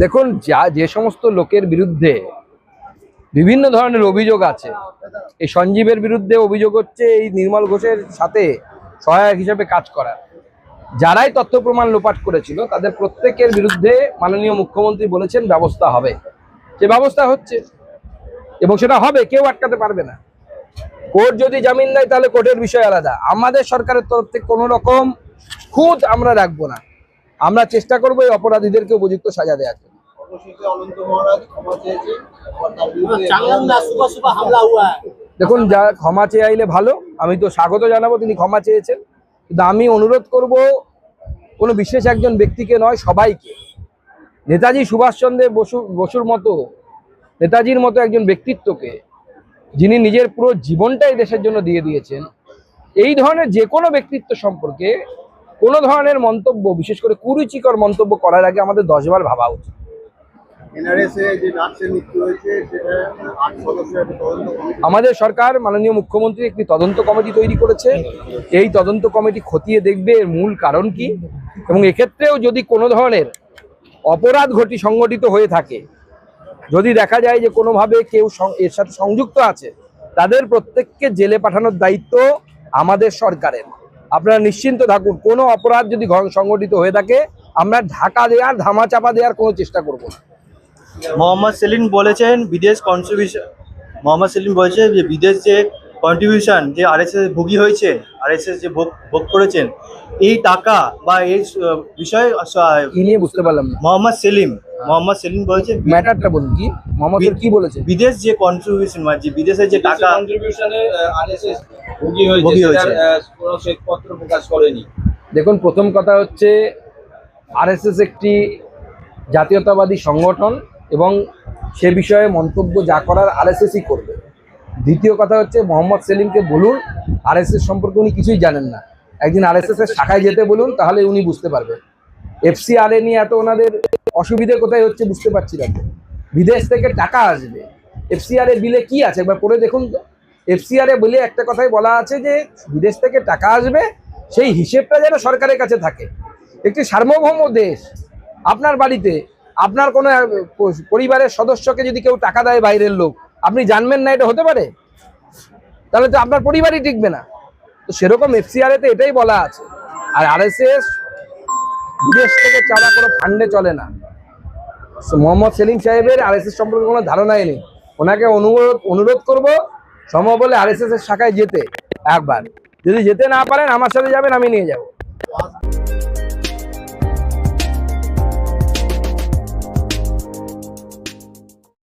দেখুন, যে সমস্ত লোকের বিরুদ্ধে বিভিন্ন ধরনের অভিযোগ আছে, এই সঞ্জীবের বিরুদ্ধে অভিযোগ হচ্ছে এই নির্মল ঘোষের সাথে সহায়ক হিসেবে কাজ করার। যারাই তথ্য প্রমাণ লোপাট করেছিল তাদের প্রত্যেকের বিরুদ্ধে মাননীয় মুখ্যমন্ত্রী বলেছেন ব্যবস্থা হবে। সে ব্যবস্থা হচ্ছে এবং সেটা হবে, কেউ আটকাতে পারবে না। কোর্ট যদি জামিন দেয় তাহলে কোর্টের বিষয় আলাদা। আমাদের সরকারের তরফ থেকে কোনো রকম খুঁত আমরা রাখবো না। আমরা চেষ্টা করবো এই অপরাধীদেরকে উপযুক্ত সাজা দেওয়ার জন্য। দেখুন, যা ক্ষমা চেয়ে আইলে ভালো, আমি তো স্বাগত জানাবো তিনি ক্ষমা চেয়েছেন, কিন্তু আমি অনুরোধ করব কোনো বিশেষ একজন ব্যক্তিকে নয়, সবাইকে। নেতাজি সুভাষচন্দ্র বসুর মতো, নেতাজির মতো একজন ব্যক্তিত্বকে, যিনি নিজের পুরো জীবনটাই দেশের জন্য দিয়ে দিয়েছেন, এই ধরনের যে কোনো ব্যক্তিত্ব সম্পর্কে কোনো ধরনের মন্তব্য, বিশেষ করে কুরুচিকর মন্তব্য করার আগে আমাদের 10 বার ভাবা উচিত। আমাদের সরকার মাননীয় মুখ্যমন্ত্রী একটি তদন্ত কমিটি তৈরি করেছে। এই তদন্ত কমিটি খতিয়ে দেখবে এর মূল কারণ কি, এবং এক্ষেত্রেও যদি কোনো ধরনের অপরাধ সংগঠিত হয়ে থাকে, যদি দেখা যায় যে কোনোভাবে কেউ এর সাথে সংযুক্ত আছে, তাদের প্রত্যেককে জেলে পাঠানোর দায়িত্ব আমাদের সরকারের। আপনারা নিশ্চিন্ত থাকুন, কোনো অপরাধ যদি সংগঠিত হয়ে থাকে আমরা ঢাকা দেওয়ার, ধামাচাপা দেওয়ার কোনো চেষ্টা করব না। মোহাম্মদ সেলিম বলেছেন বিদেশ কন্ট্রিবিউশন, মোহাম্মদ সেলিম বলেছে যে বিদেশ যে কন্ট্রিবিউশন যে আরএসএস ভোগী হয়েছে, আরএসএস যে ভোগ করেছেন, এই টাকা বা এই বিষয়ে কি নিয়ে বুঝতে পারলাম না। মোহাম্মদ সেলিম বলেছে, ম্যাটারটা বলুন কি, মোহাম্মদ কি বলেছে? বিদেশ যে কন্ট্রিবিউশন, মানে যে বিদেশে যে টাকা কন্ট্রিবিউশনে আরএসএস ভোগী হয়েছে, কোনো শ্বেতপত্র প্রকাশ করেনি। দেখুন, প্রথম কথা হচ্ছে আরএসএস একটি জাতীয়তাবাদী সংগঠন এবং সে বিষয়ে মন্তব্য যা করার আরএসএসই করবে। দ্বিতীয় কথা হচ্ছে মোহাম্মদ সেলিমকে বলুন আরএসএস সম্পর্কে উনি কিছুই জানেন না, একদিন আরএসএস এর শাখায় যেতে বলুন, তাহলে উনি বুঝতে পারবেন। এফসিআরএ নিয়ে এত ওনাদের অসুবিধে কোথায় হচ্ছে বুঝতে পারছি না। বিদেশ থেকে টাকা আসবে, এফসিআরএ বিলে কি আছে একবার পড়ে দেখুন তো। এফসিআরএ বিলে একটা কথাই বলা আছে যে বিদেশ থেকে টাকা আসবে, সেই হিসেবটা যেন সরকারের কাছে থাকে। একটি সার্বভৌম দেশ, আপনার বাড়িতে আপনার কোনো পরিবারের সদস্যকে যদি কেউ টাকা দেয় বাইরের লোক, আপনি জানবেন না এটা হতে পারে? তাহলে তো আপনার পরিবারই টিকবে না। তো সেরকম এফসিআরএ তে এটাই বলা আছে। আর আরএসএস বিদেশ থেকে চাওয়া কোনো ফান্ডে চলে না। মোহাম্মদ সেলিম সাহেবের আরএসএস সম্পর্কে কোনো ধারণাই নেই। ওনাকে অনুরোধ করব সম্ভব হলে আরএসএস এর শাখায় যেতে একবার। যদি যেতে না পারেন আমার সাথে যাবেন, আমি নিয়ে যাব।